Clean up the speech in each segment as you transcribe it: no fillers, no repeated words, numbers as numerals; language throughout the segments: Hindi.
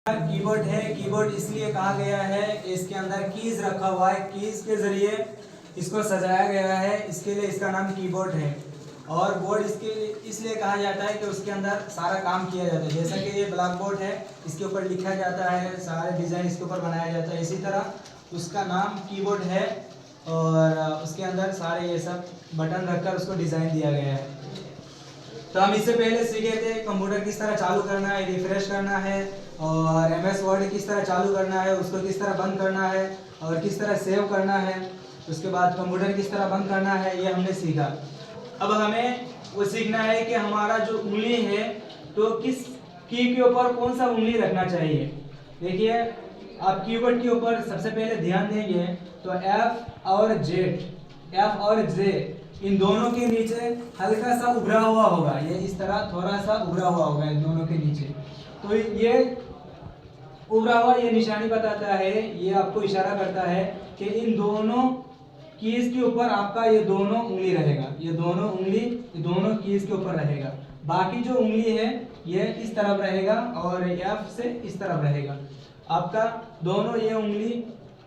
कीबोर्ड है। कीबोर्ड इसलिए कहा गया है, इसके अंदर कीज रखा हुआ है, कीज के जरिए इसको सजाया गया है, इसके लिए इसका नाम कीबोर्ड है। और बोर्ड इसके इसलिए कहा जाता है कि उसके अंदर सारा काम किया जाता है। जैसा कि ये ब्लैक बोर्ड है, इसके ऊपर लिखा जाता है, सारे डिज़ाइन इसके ऊपर बनाया जाता है, इसी तरह उसका नाम कीबोर्ड है। और उसके अंदर सारे ये सब बटन रखकर उसको डिज़ाइन दिया गया है। तो हम इससे पहले सीखे थे कंप्यूटर किस तरह चालू करना है, रिफ्रेश करना है, और MS वर्ड किस तरह चालू करना है, उसको किस तरह बंद करना है, और किस तरह सेव करना है, उसके बाद कंप्यूटर किस तरह बंद करना है, ये हमने सीखा। अब हमें वो सीखना है कि हमारा जो उंगली है तो किस की के ऊपर कौन सा उंगली रखना चाहिए। देखिए, आप कीबोर्ड के ऊपर सबसे पहले ध्यान देंगे तो F और J इन दोनों के नीचे हल्का सा उभरा हुआ होगा। ये इस तरह थोड़ा सा उभरा हुआ होगा इन दोनों के नीचे। तो ये उभरा हुआ ये निशानी बताता है, ये आपको इशारा करता है कि इन दोनों कीज के ऊपर आपका ये दोनों उंगली रहेगा। ये दोनों उंगली दोनों कीज के ऊपर रहेगा। बाकी जो उंगली है ये इस तरफ रहेगा और F से इस तरफ रहेगा। आपका दोनों ये उंगली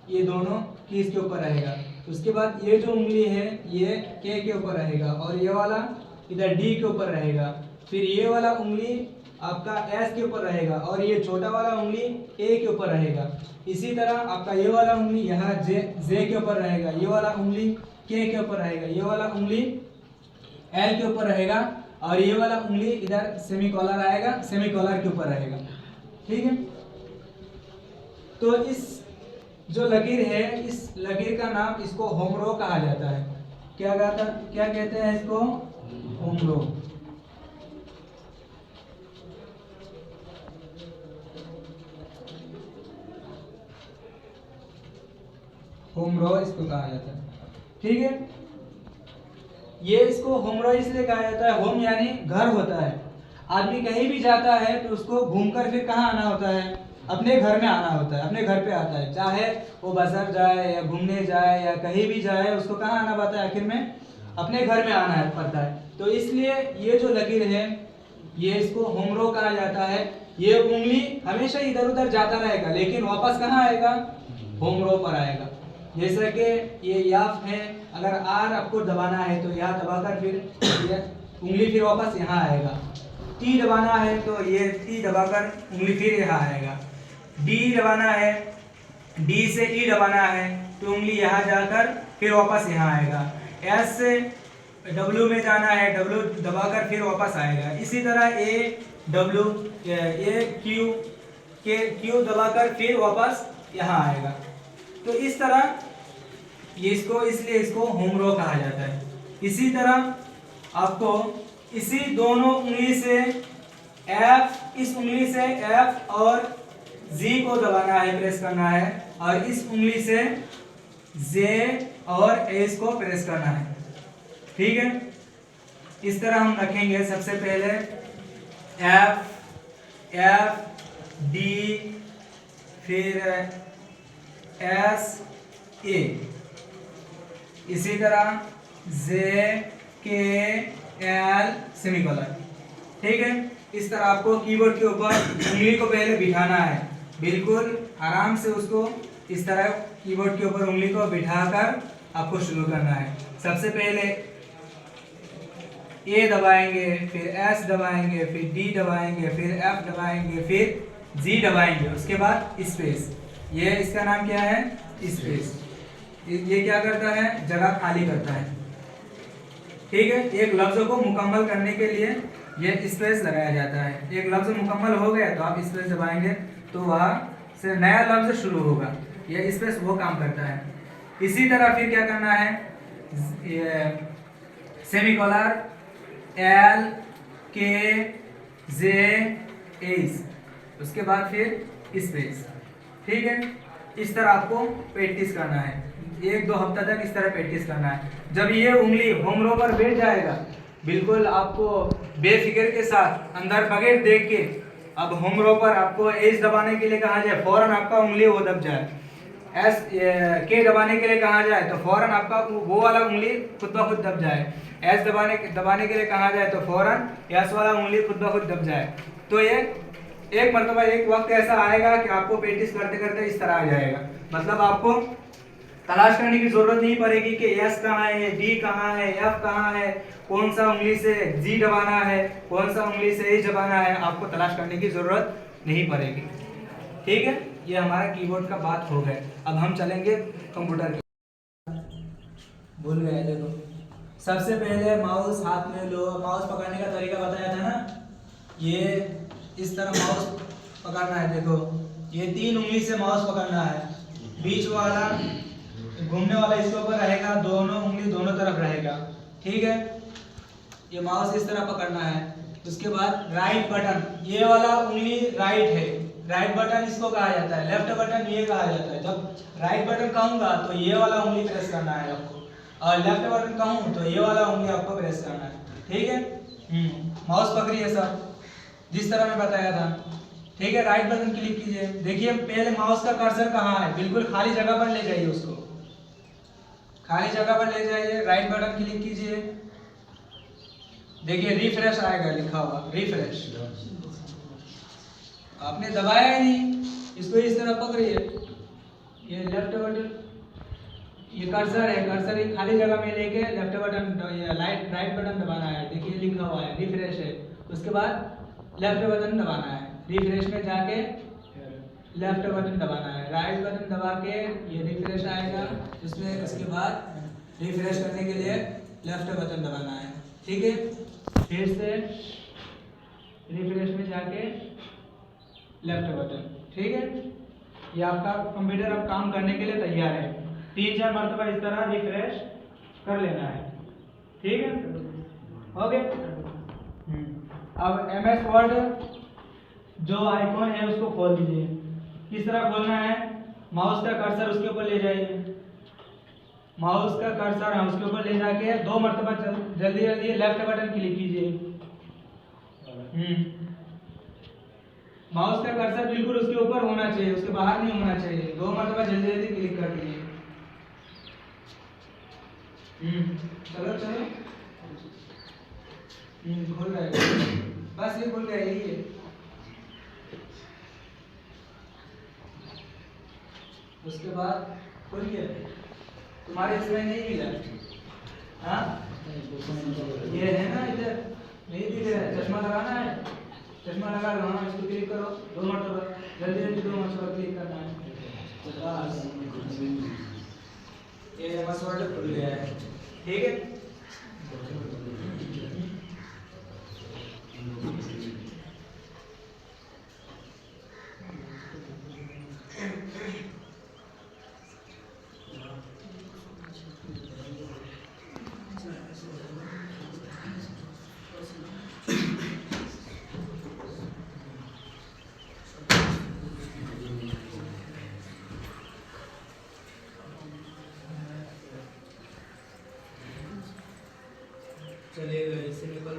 ये दोनों कीज के ऊपर रहेगा। उसके बाद ये जो उंगली है ये K के ऊपर रहेगा और ये वाला इधर D के ऊपर रहेगा। फिर ये वाला उंगली आपका S के ऊपर रहेगा और ये छोटा वाला उंगली A के ऊपर रहेगा। इसी तरह आपका ये वाला उंगली यहाँ J के ऊपर रहेगा, ये वाला उंगली K के ऊपर रहेगा, ये वाला उंगली L के ऊपर रहेगा और ये वाला उंगली इधर सेमी कॉलर आएगा, सेमी कॉलर के ऊपर रहेगा। ठीक है, तो इस जो लकीर है, इस लकीर का नाम इसको होम रो कहा जाता है। क्या कहते हैं इसको? होम रो। होम रो इसको कहा जाता है। ठीक है, ये इसको होम रो इसलिए कहा जाता है, होम यानी घर होता है। आदमी कहीं भी जाता है तो उसको घूमकर फिर कहाँ आना होता है? अपने घर में आना होता है, अपने घर पे आता है। चाहे वो बाजार जाए या घूमने जाए या कहीं भी जाए, उसको कहाँ आना पड़ता है? आखिर में अपने घर में आना पड़ता है। तो इसलिए ये जो लकीर है ये इसको होम रो कहा जाता है। ये उंगली हमेशा इधर उधर जाता रहेगा लेकिन वापस कहाँ आएगा? होम रो पर आएगा। जैसे कि ये याफ है, अगर आर आपको दबाना है तो यहाँ दबाकर फिर ये उंगली फिर वापस यहाँ आएगा। टी दबाना है तो ये टी दबाकर उंगली फिर यहाँ आएगा। डी दबाना है, डी से ई दबाना है तो उंगली यहाँ जाकर फिर वापस यहाँ आएगा। एस से डब्ल्यू में जाना है, डब्ल्यू दबाकर फिर वापस आएगा। इसी तरह ए डब्ल्यू ए क्यू दबाकर फिर वापस यहाँ आएगा। तो इस तरह ये इसलिए इसको होम रो कहा जाता है। इसी तरह आपको इसी दोनों उंगली से इस उंगली से F और G को दबाना है, प्रेस करना है, और इस उंगली से J और H को प्रेस करना है। ठीक है, इस तरह हम रखेंगे। सबसे पहले F D फिर S A, इसी तरह J K L सेमीकोलन। ठीक है, इस तरह आपको कीबोर्ड के ऊपर उंगली को पहले बिठाना है, बिल्कुल आराम से उसको इस तरह कीबोर्ड के ऊपर उंगली को बिठाकर आपको शुरू करना है। सबसे पहले A दबाएंगे, फिर S दबाएंगे, फिर D दबाएंगे, फिर F दबाएंगे, फिर G दबाएंगे, उसके बाद स्पेस। ये इसका नाम क्या है? स्पेस। ये क्या करता है? जगह खाली करता है। ठीक है, एक लफ्ज को मुकम्मल करने के लिए ये स्पेस लगाया जाता है। एक लफ्ज मुकम्मल हो गया तो आप स्पेस दबाएंगे तो वहाँ से नया लफ्ज शुरू होगा। ये स्पेस वो काम करता है। इसी तरह फिर क्या करना है? सेमीकोलर L K J H, उसके बाद फिर स्पेस। ठीक है, इस तरह आपको प्रैक्टिस करना है। 1-2 हफ्ता तक इस तरह प्रैक्टिस करना है। जब ये उंगली होम रो पर बैठ जाएगा, बिल्कुल आपको बेफिक्र के साथ अंदर बगैर देख के, अब होम रो पर आपको एच दबाने के लिए कहा जाए, फौरन आपका उंगली वो दब जाए। के दबाने के लिए कहा जाए तो फौरन आपका वो वाला उंगली खुद ब खुद दब जाए। एस दबाने के लिए कहा जाए तो फौरन एस वाला उंगली खुद ब खुद दब जाए। तो ये एक मरतबा एक वक्त ऐसा आएगा कि आपको प्रैक्टिस करते करते इस तरह आ जाएगा, मतलब आपको तलाश करने की जरूरत नहीं पड़ेगी कि एस कहाँ है, डी कहाँ है, एफ कहाँ है, कौन सा उंगली से जी दबाना है, कौन सा उंगली से एच दबाना है, आपको तलाश करने की जरूरत नहीं पड़ेगी। ठीक है, ये हमारा कीबोर्ड का बात हो गया। अब हम चलेंगे कंप्यूटर की। भूल गए, देखो सबसे पहले माउस हाथ में लो। माउस पकड़ने का तरीका बताया था ना, ये इस तरह माउस पकड़ना है। देखो ये 3 उंगली से माउस पकड़ना है, बीच वाला घूमने वाला इसके ऊपर रहेगा, दोनों उंगली दोनों तरफ रहेगा। ठीक है, ये माउस इस तरह पकड़ना है। उसके बाद राइट बटन, ये वाला उंगली राइट है, राइट बटन इसको कहा जाता है, लेफ्ट बटन ये कहा जाता है। जब राइट बटन कहूंगा तो ये वाला उंगली प्रेस करना है आपको, और लेफ्ट बटन कहूँ तो ये वाला उंगली आपको प्रेस करना है। ठीक है, माउस पकड़िए सब जिस तरह मैं बताया था। ठीक है, राइट बटन क्लिक कीजिए। देखिए पहले माउस का कर्सर कहाँ है, बिल्कुल खाली जगह पर ले जाइए, उसको खाली जगह पर ले जाइए, राइट बटन क्लिक कीजिए। देखिए रिफ्रेश आएगा लिखा हुआ, रिफ्रेश। आपने दबाया ही नहीं, इसको इस तरह पकड़िए, ये लेफ्ट बटन, ये कर्सर है, कर्सर ये खाली जगह में लेके लेफ्ट बटन ये राइट बटन दबाना है। देखिए लिखा हुआ है रिफ्रेश है, उसके बाद लेफ्ट बटन दबाना है, रिफ्रेश में जाके लेफ्ट बटन दबाना है, राइट बटन दबा के ये रिफ्रेश आएगा उसमें, उसके बाद रिफ्रेश करने के लिए लेफ्ट बटन दबाना है। ठीक है, फिर से रिफ्रेश में जाके लेफ्ट बटन। ठीक है, ये आपका कंप्यूटर अब काम करने के लिए तैयार है। 3-4 मरतबा इस तरह रिफ्रेश कर लेना है। ठीक है, हो गया। अब MS वर्ड जो आइकॉन है उसको खोल दीजिए। किस तरह खोलना है, माउस का कर्सर उसके ऊपर ले जाइए, माउस का कर्सर है उसके ऊपर ले जाके 2 मरतबा जल्दी जल्दी लेफ्ट बटन क्लिक कीजिए। माउस का कर्सर बिल्कुल उसके ऊपर होना चाहिए, उसके बाहर नहीं होना चाहिए। 2 मरतबा जल्दी जल्दी क्लिक कर दीजिए। चलो चलो, खुल रहा है, बस ये खुल गया, यही है। उसके बाद खोलिए, तुम्हारे इसमें नहीं मिला, हाँ ये है ना, इधर नहीं दिख रहा है, चश्मा लगाना है, चश्मा लगा लो, हाँ इसको क्लिक करो 2 मरतबा, जल्दी जल्दी 2 मरतबा क्लिक करना है। ये पासवर्ड खुल गया है। ठीक है, चलिएगा इससे निकल।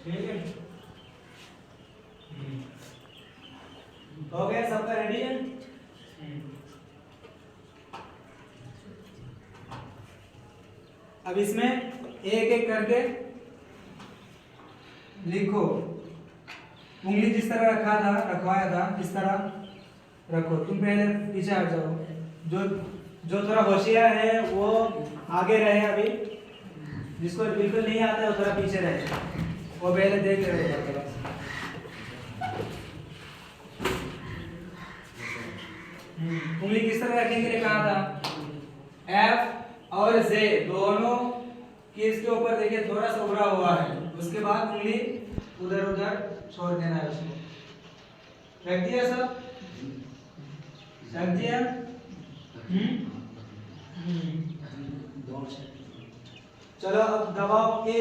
ठीक है, हो गया, सबका रेडी है। अब इसमें एक एक करके लिखो। उंगली जिस तरह रखवाया था इस तरह रखो। तुम पहले पीछे हट जाओ, जो थोड़ा होशियार है वो आगे रहे, अभी जिसको बिल्कुल नहीं आता है वो थोड़ा पीछे रहे, वो पहले देख रहे। उंगली किस तरह रखने के लिए कहा था, F और Z दोनों कीज के ऊपर देखिए थोड़ा सा उड़ा हुआ है, उसके बाद उंगली उधर उधर छोड़ देना है, उसको रख दिया, सब रख दिया। चलो अब दबाओ ए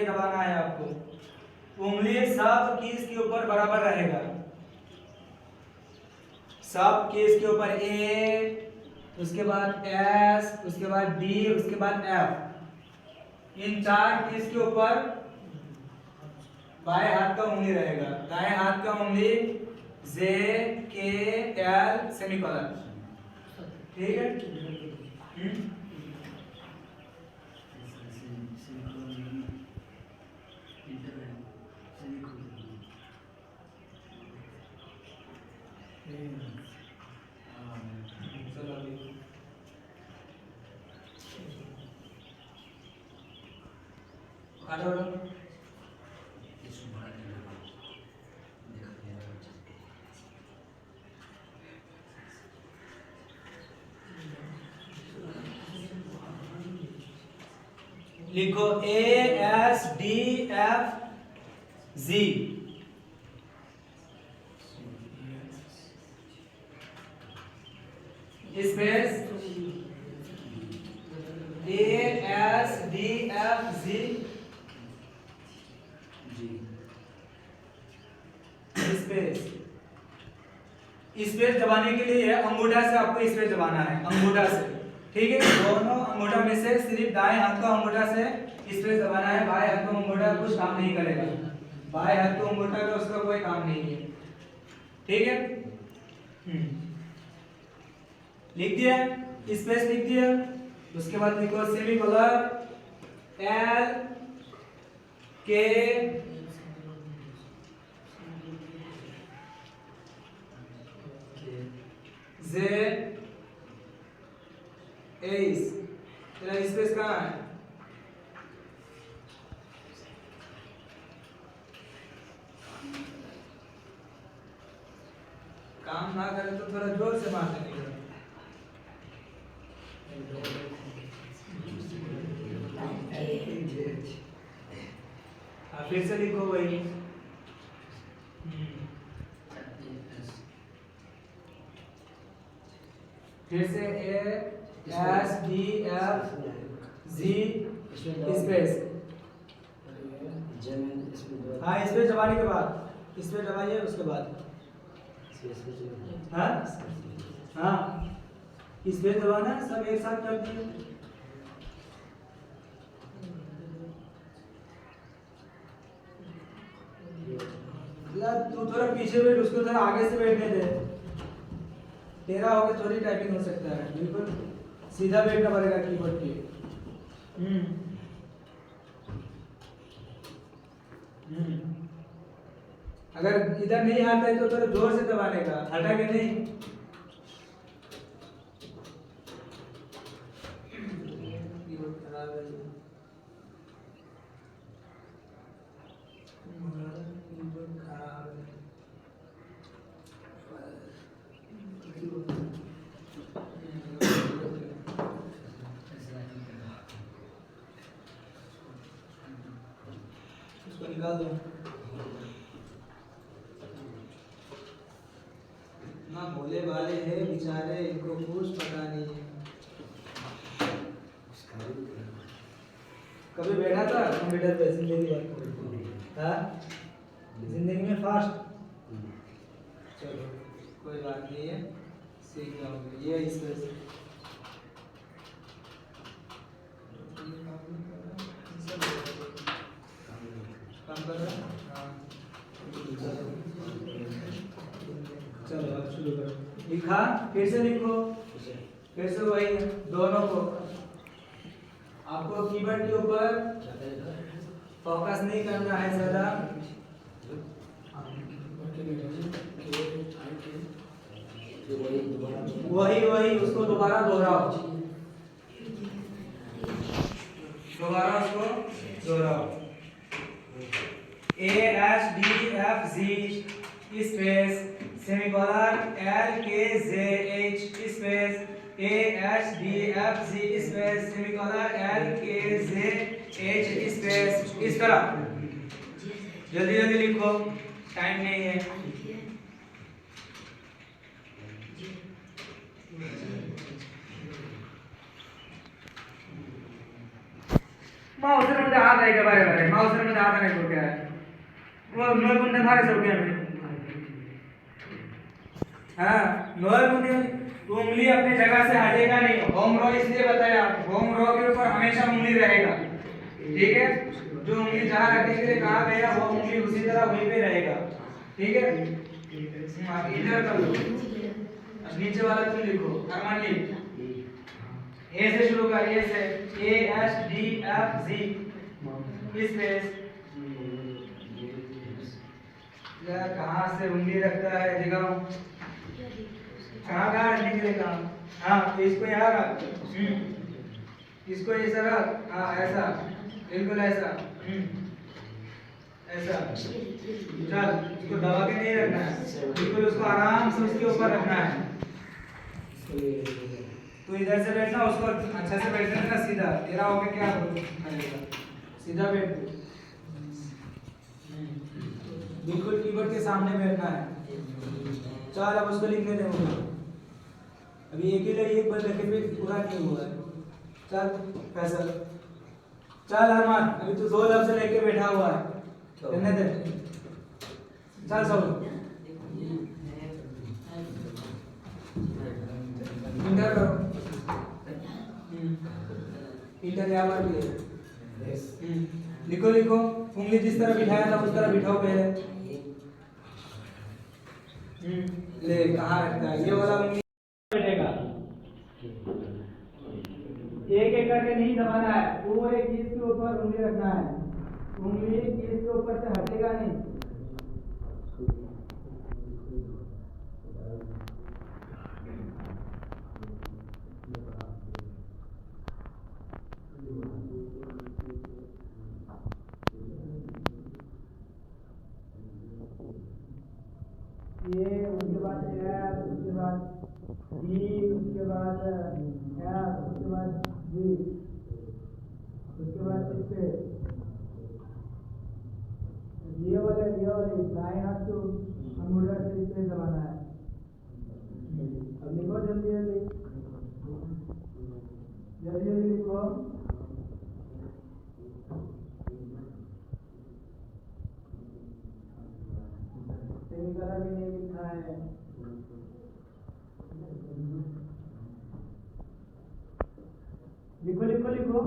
दबाना है आपको। उंगली सब कीज के ऊपर बराबर रहेगा, सब कीज के ऊपर ए उसके बाद एस, उसके बाद डी, उसके बाद एफ। इन चार कीज के ऊपर बाएं हाथ का उंगली रहेगा, दाएं हाथ का उंगली जे के एल सेमीकोलन। ठीक है। लिखो A S D F G. Space A S D F G. Space space दबाने के लिए अंगूठा से आपको स्पेस दबाना है, अंगूठा से। ठीक है, दोनों अंगूठा में से सिर्फ दाएं हाथ का अंगूठा से स्पेस दबाना है। बाएं हाथ का अंगूठा कुछ काम नहीं करेगा, बाएं हाथ का अंगूठा का उसका कोई काम नहीं है। ठीक है, लिख दिया, स्पेस लिख दिया। उसके बाद लिखो सेमीकोलन एल के जे एस। तेरा स्पेस कहाँ है? काम ना करे तो थोड़ा जोर से मार देने का। फिर से लिखो वही। फिर से A S D F G space. हाँ, स्पेस दबाने के बाद स्पेस दबाइए, उसके बाद हाँ हाँ स्पेस दबाना, सब एक साथ कर दिए। तू थोड़ा पीछे बैठ, उसको थोड़ा आगे से बैठने दे। तेरा होकर थोड़ी टाइपिंग हो सकता है, बिल्कुल सीधा बैठना पड़ेगा कीबोर्ड पे। अगर इधर नहीं आता है तो थोड़ा जोर से दबाने का, हटा के नहीं। इसको निकाल दो ना, भोले वाले हैं बेचारे, इनको कुछ पता नहीं है। कभी बैठा था कंप्यूटर पे जिंदगी भर? हाँ, जिंदगी में फास्ट। चलो कोई बात नहीं है, सीख जाओगे। ये स्पेस काम कर रहा है। चलो अब शुरू करो। लिखा, फिर से लिखो, फिर से वही दोनों को। आपको कीबोर्ड के ऊपर फोकस नहीं करना है ज्यादा। वही उसको दोबारा दोहराओ, दोबारा उसको दोहराओ। A H D F G space semicolon L K J H space A H D F G space semicolon L K J H space. इस तरह जल्दी जल्दी लिखो, टाइम नहीं है। माउसर मध्ये हात आहे का? बरे माउसर मध्ये हात नाही तो काय वो नोय पण मारे सो क्या में। हाँ, नोय मध्ये तो उंगली अपनी जगह से हटेगा नहीं। होम रो इसलिए बताया, होम रो के ऊपर हमेशा उंगली रहेगा, ठीक है। जो उंगली जहाँ रखने के लिए कहा गया वो उंगली उसी तरह वहीं पे रहेगा, ठीक है। इधर कर लो, नीचे वाला तुम लिखो, अरमान लिख। ए से शुरू कर, ए से, A S D F G space. यार कहाँ से उंगली रखता है, दिखाओ कहाँ कहाँ रखने के लिए कहा। हाँ तो इसको यहाँ रख, इसको ऐसा रख, हाँ ऐसा, बिल्कुल ऐसा, ऐसा। चल इसको दबा के नहीं रखना है, बिल्कुल उसको आराम से उसके ऊपर रखना है। तो इधर से बैठना, उसको अच्छा से बैठना ना, सीधा तेरा होके क्या करेगा, सीधा बैठ, बिल्कुल कीबोर्ड के सामने बैठना है। चल अब उसको लिखने दे मुझे, अभी एक ही एक बार लिखे पे पूरा नहीं हुआ है। चल फैसल, चल अरमान, अभी तू 2 लफ्ज लेके बैठा हुआ है, करने दे। चल सब इंटर करो, इंटर यहाँ पर भी है। लिखो लिखो, उंगली जिस तरह बिठाया था उस तरह बिठाओ पहले। ले कहाँ रखता है ये वाला उंगली बैठेगा, एक एक करके नहीं दबाना है, पूरे चीज के ऊपर उंगली रखना है, उंगली चीज के ऊपर से हटेगा नहीं। ये उसके बाद एफ, उसके बाद डी, उसके बाद एफ, उसके बाद जी, उसके बाद स्पेस। ये वाले दाएं हाथ को अंगूठा से स्पेस दबाना है। अब लिखो जल्दी जल्दी, जल्दी जल्दी लिखो। सेमीकलर भी नहीं लिखा है। लिखो लिखो लिखो,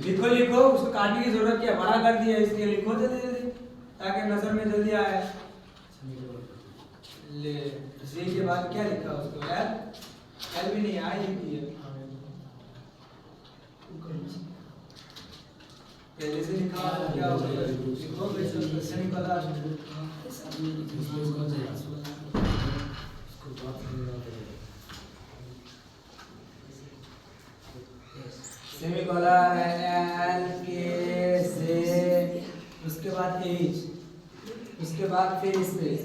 लिखो लिखो, उसको काटने की जरूरत क्या, बड़ा कर दिया इसलिए लिखो जल्दी ताकि नजर में जल्दी आए। ले जी के बाद क्या लिखा उसको, एल भी नहीं आई लिखी है, पहले से लिखा क्या होगा, लिखो वैसे निकला। सेमीकोलन एल के से, उसके बाद एच, उसके बाद फिर स्पेस।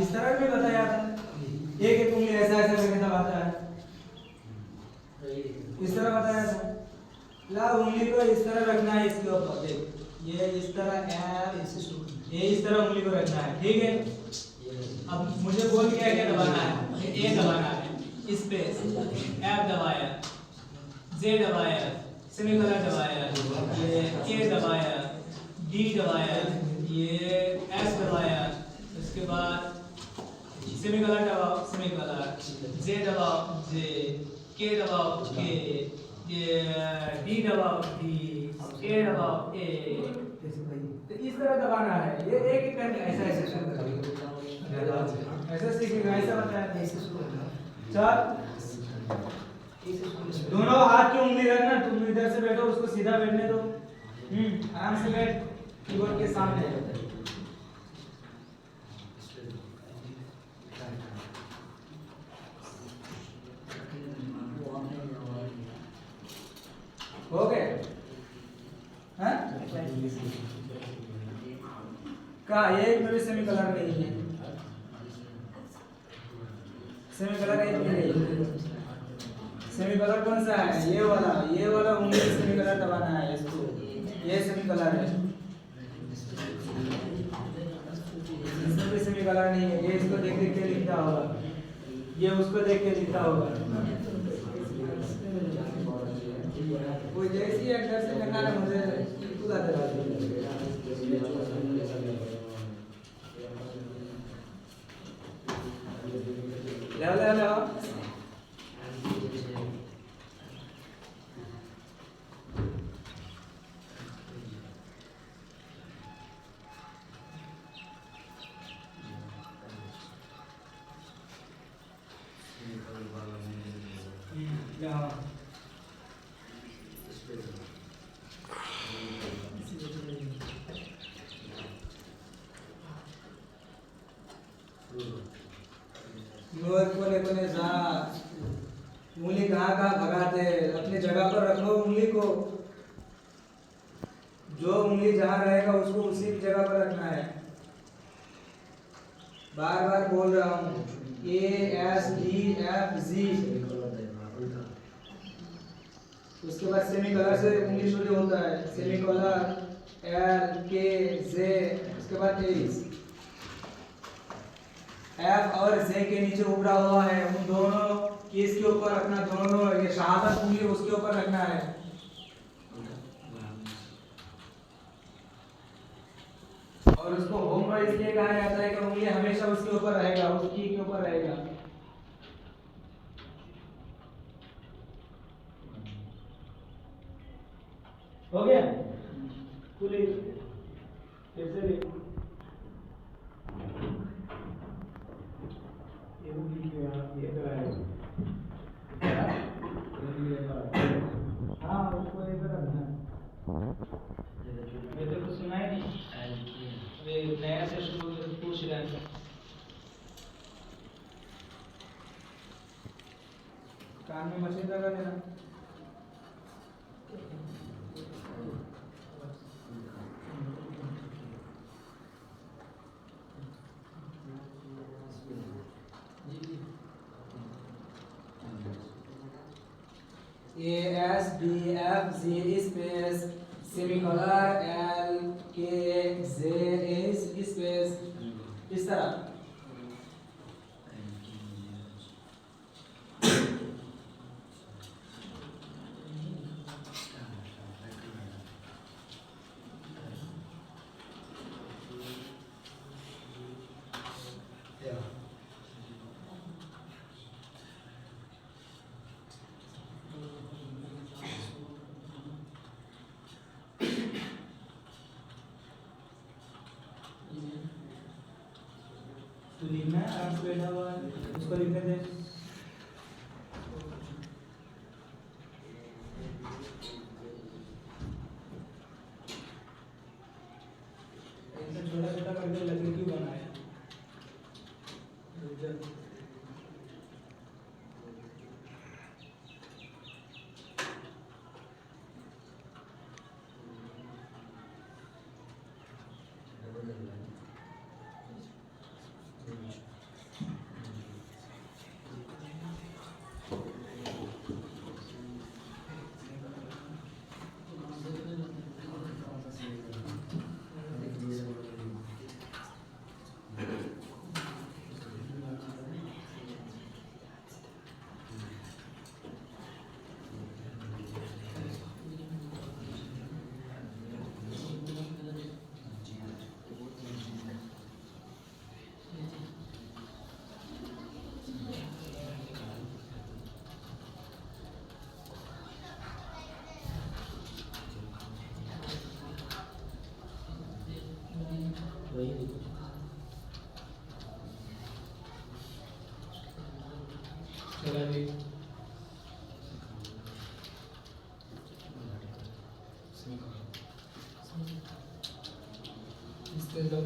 इस तरह भी बताया था, एक एक उंगली ऐसा ऐसा करके दबाता है, इस तरह बताया था। ला उंगली को इस तरह रखना है, इसके ऊपर देख, ये इस तरह ये इस तरह उंगली को रखना है, ठीक है। अब मुझे बोल क्या क्या दबाना है, ए दबाना है, स्पेस, एफ दबाया, जे दबाया, सेमीकोलन दबाया, ये के दबाया, डी दबाया, ये एस दबाया, उसके बाद सेमीकोलन दबाओ, सेमीकोलन, जे दबाओ, जे, के दबाओ, के, ये डी दबाओ, डी, ए दबाओ, ए। तो इस तरह दबाना है, ये एक एक करके ऐसा ऐसा सीखेगा, ऐसा बताया। चल दोनों हाथ की उंगली रखना, तुम इधर से बैठो, उसको सीधा बैठने दो, आराम से बैठ कीबोर्ड के सामने। हो गए हैं? का एक में भी सेमी कलर नहीं है, सेमी कलर एक भी नहीं है। सेमी कलर कौन सा है? ये वाला उंगली सेमी कलर दबाना है इसको, ये सेमी कलर है। इसमें भी सेमी कलर नहीं है, ये इसको देख देख के लिखता होगा, ये उसको देख के लिखता होगा। कोई जैसी एक्टर से करना है मुझे खुद आता है। ले कोने जा उंगली कहाँ भगाते, अपनी जगह पर रखो उंगली को, जो उंगली जहाँ रहेगा उसको उसी जगह पर रखना है। बार बार बोल रहा हूँ, ASDFG। उसके बाद सेमी कलर से उंगली शुरू होता है, सेमी कलर LKZ, उसके बाद F और Z के नीचे उभरा हुआ है, उन दोनों कीज के ऊपर रखना, दोनों ये शहादत उंगली उसके ऊपर रखना है। और उसको होम पर इसलिए कहा जाता है कि उंगली हमेशा उसके ऊपर रहेगा, उस की के ऊपर रहेगा। हो गया? फिर से हाँ उसको एक रखना। ये तो कुछ सुनाई नहीं, अरे नया से शुरू पूछ रहे हैं। कान में मशीन लगा देना। ASDFG space semicolon LKZ space इस तरह। तो लिखना है, आराम से बैठा हुआ है, उसको लिखने दे। इतना छोटा छोटा करके लकड़ी क्यों बनाया?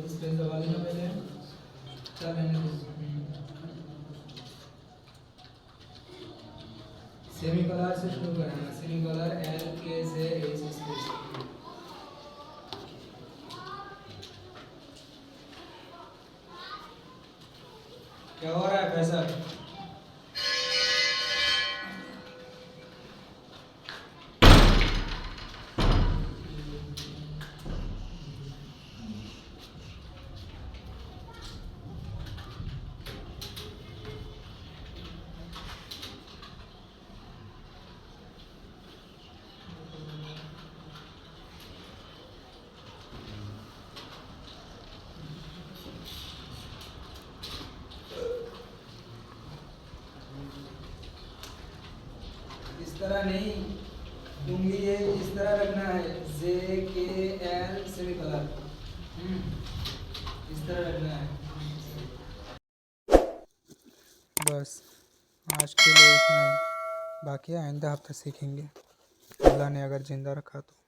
स्पेस दबा लेना पहले, सेमी कलर से शुरू करना, सेमी कलर एल के से एस स्पेस। क्या हो रहा है प्रेशर? इस तरह नहीं, उंगली ये इस तरह रखना है, जे के एल सेमी कलर, इस तरह रखना है। बस आज के लिए इतना ही, बाकी आइंदा हफ्ता सीखेंगे, अल्लाह ने अगर ज़िंदा रखा तो।